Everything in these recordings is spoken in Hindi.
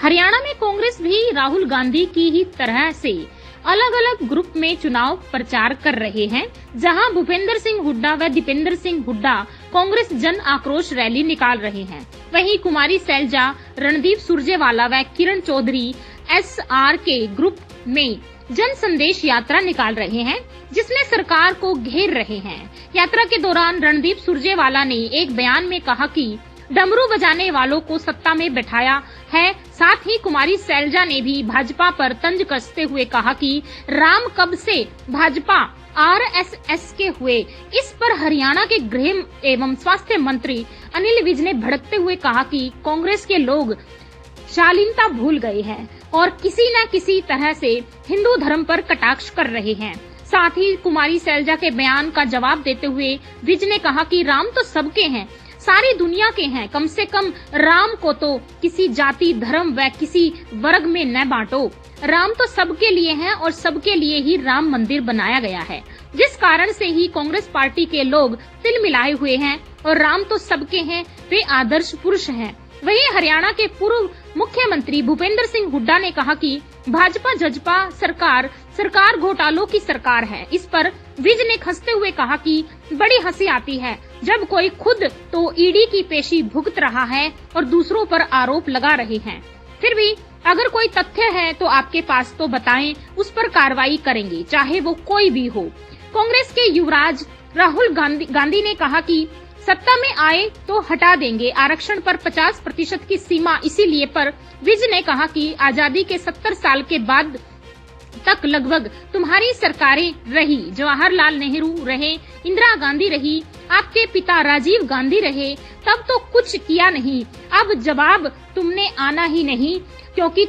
हरियाणा में कांग्रेस भी राहुल गांधी की ही तरह से अलग अलग ग्रुप में चुनाव प्रचार कर रहे हैं। जहां भूपेंद्र सिंह हुड्डा व दीपेंद्र सिंह हुड्डा कांग्रेस जन आक्रोश रैली निकाल रहे हैं, वहीं कुमारी सैलजा, रणदीप सुरजेवाला व किरण चौधरी SR के ग्रुप में जन संदेश यात्रा निकाल रहे हैं, जिसमें सरकार को घेर रहे हैं। यात्रा के दौरान रणदीप सुरजेवाला ने एक बयान में कहा कि डमरू बजाने वालों को सत्ता में बैठाया है। साथ ही कुमारी सैलजा ने भी भाजपा पर तंज कसते हुए कहा कि राम कब से भाजपा RSS के हुए। इस पर हरियाणा के गृह एवं स्वास्थ्य मंत्री अनिल विज ने भड़कते हुए कहा कि कांग्रेस के लोग शालीनता भूल गए हैं और किसी न किसी तरह से हिंदू धर्म पर कटाक्ष कर रहे हैं। साथ ही कुमारी सैलजा के बयान का जवाब देते हुए विज ने कहा कि राम तो सबके हैं, सारी दुनिया के हैं, कम से कम राम को तो किसी जाति, धर्म व किसी वर्ग में न बांटो। राम तो सबके लिए हैं और सबके लिए ही राम मंदिर बनाया गया है, जिस कारण से ही कांग्रेस पार्टी के लोग तिल मिलाए हुए हैं और राम तो सबके हैं, वे आदर्श पुरुष हैं। वहीं हरियाणा के पूर्व मुख्यमंत्री भूपेंद्र सिंह हुड्डा ने कहा कि भाजपा जजपा सरकार घोटालों की सरकार है। इस पर विज ने हंसते हुए कहा कि बड़ी हंसी आती है जब कोई खुद तो ईडी की पेशी भुगत रहा है और दूसरों पर आरोप लगा रहे हैं। फिर भी अगर कोई तथ्य है तो आपके पास तो बताएं, उस पर कार्रवाई करेंगे, चाहे वो कोई भी हो। कांग्रेस के युवराज राहुल गांधी ने कहा कि सत्ता में आए तो हटा देंगे आरक्षण पर 50% की सीमा, इसीलिए पर विज ने कहा कि आजादी के 70 साल के बाद तक लगभग तुम्हारी सरकारें रही, जवाहरलाल नेहरू रहे, इंदिरा गांधी रही, आपके पिता राजीव गांधी रहे, तब तो कुछ किया नहीं। अब जवाब तुमने आना ही नहीं, क्योंकि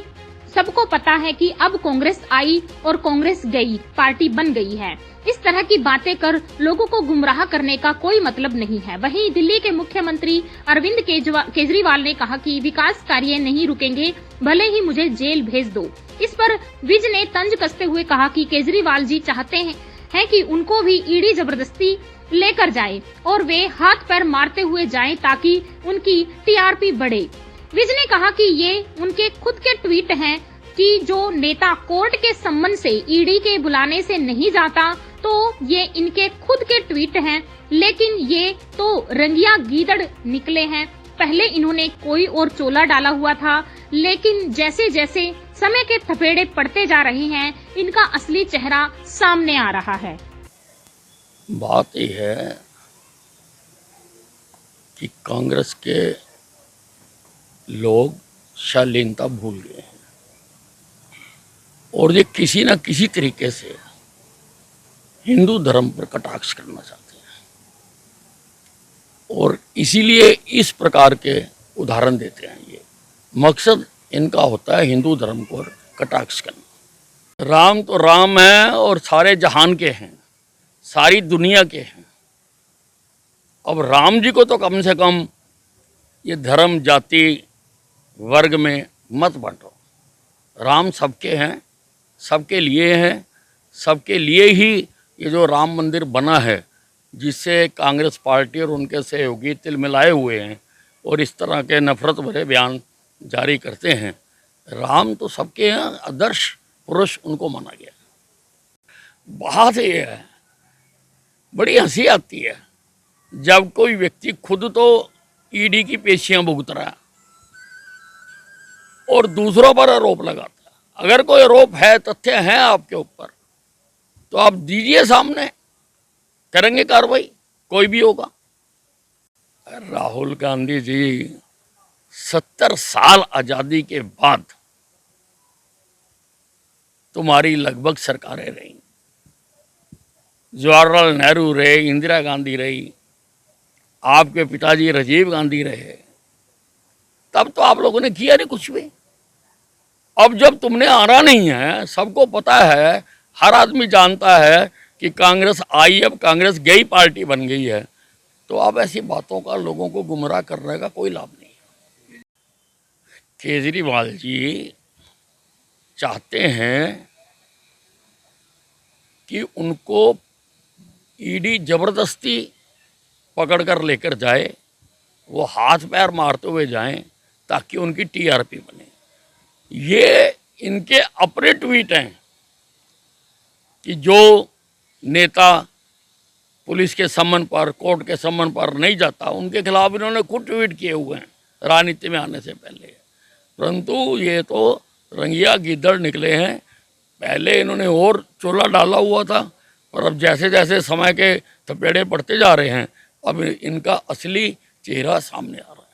सबको पता है कि अब कांग्रेस आई और कांग्रेस गई, पार्टी बन गई है। इस तरह की बातें कर लोगों को गुमराह करने का कोई मतलब नहीं है। वहीं दिल्ली के मुख्यमंत्री अरविंद केजरीवाल ने कहा कि विकास कार्य नहीं रुकेंगे, भले ही मुझे जेल भेज दो। इस पर विज ने तंज कसते हुए कहा कि केजरीवाल जी चाहते हैं कि उनको भी ईडी जबरदस्ती लेकर जाए और वे हाथ पैर मारते हुए जाएं ताकि उनकी TRP बढ़े। विज ने कहा कि ये उनके खुद के ट्वीट हैं कि जो नेता कोर्ट के सम्मन से ईडी के बुलाने से नहीं जाता, तो ये इनके खुद के ट्वीट हैं, लेकिन ये तो रंगिया गीदड़ निकले हैं। पहले इन्होंने कोई और चोला डाला हुआ था, लेकिन जैसे जैसे समय के थपेड़े पड़ते जा रहे हैं, इनका असली चेहरा सामने आ रहा है। बात यह है कि कांग्रेस के लोग शालीनता भूल गए हैं और ये किसी न किसी तरीके से हिंदू धर्म पर कटाक्ष करना चाहते हैं और इसीलिए इस प्रकार के उदाहरण देते हैं। ये मकसद इनका होता है हिंदू धर्म पर कटाक्ष करना। राम तो राम है और सारे जहान के हैं, सारी दुनिया के हैं। अब राम जी को तो कम से कम ये धर्म जाति वर्ग में मत बांटो। राम सबके हैं, सबके लिए हैं, सबके लिए ही ये जो राम मंदिर बना है, जिससे कांग्रेस पार्टी और उनके सहयोगी तिल मिलाए हुए हैं और इस तरह के नफरत भरे बयान जारी करते हैं। राम तो सबके हैं, आदर्श पुरुष उनको माना गया। बात ये है, बड़ी हंसी आती है जब कोई व्यक्ति खुद तो ईडी की पेशियां भुगत रहा है और दूसरों पर आरोप लगाता है। अगर कोई आरोप है, तथ्य है आपके ऊपर, तो आप दीजिए सामने, करेंगे कार्रवाई, कोई भी होगा। राहुल गांधी जी 70 साल आजादी के बाद तुम्हारी लगभग सरकारें रही, जवाहरलाल नेहरू रहे, इंदिरा गांधी रही, आपके पिताजी राजीव गांधी रहे, तब तो आप लोगों ने किया नहीं कुछ भी। अब जब तुमने आना नहीं है, सबको पता है, हर आदमी जानता है कि कांग्रेस आई, अब कांग्रेस गई पार्टी बन गई है, तो अब ऐसी बातों का लोगों को गुमराह करने का कोई लाभ नहीं है। केजरीवाल जी चाहते हैं कि उनको ईडी जबरदस्ती पकड़ कर लेकर जाए, वो हाथ पैर मारते हुए जाएं ताकि उनकी TRP बने। ये इनके अपने ट्वीट हैं कि जो नेता पुलिस के सम्मन पर, कोर्ट के सम्मन पर नहीं जाता, उनके खिलाफ इन्होंने खुद ट्वीट किए हुए हैं राजनीति में आने से पहले। परंतु ये तो रंगिया गीदड़ निकले हैं। पहले इन्होंने और चोला डाला हुआ था, पर अब जैसे जैसे समय के थपेड़े पड़ते जा रहे हैं, अब इनका असली चेहरा सामने आ रहा है।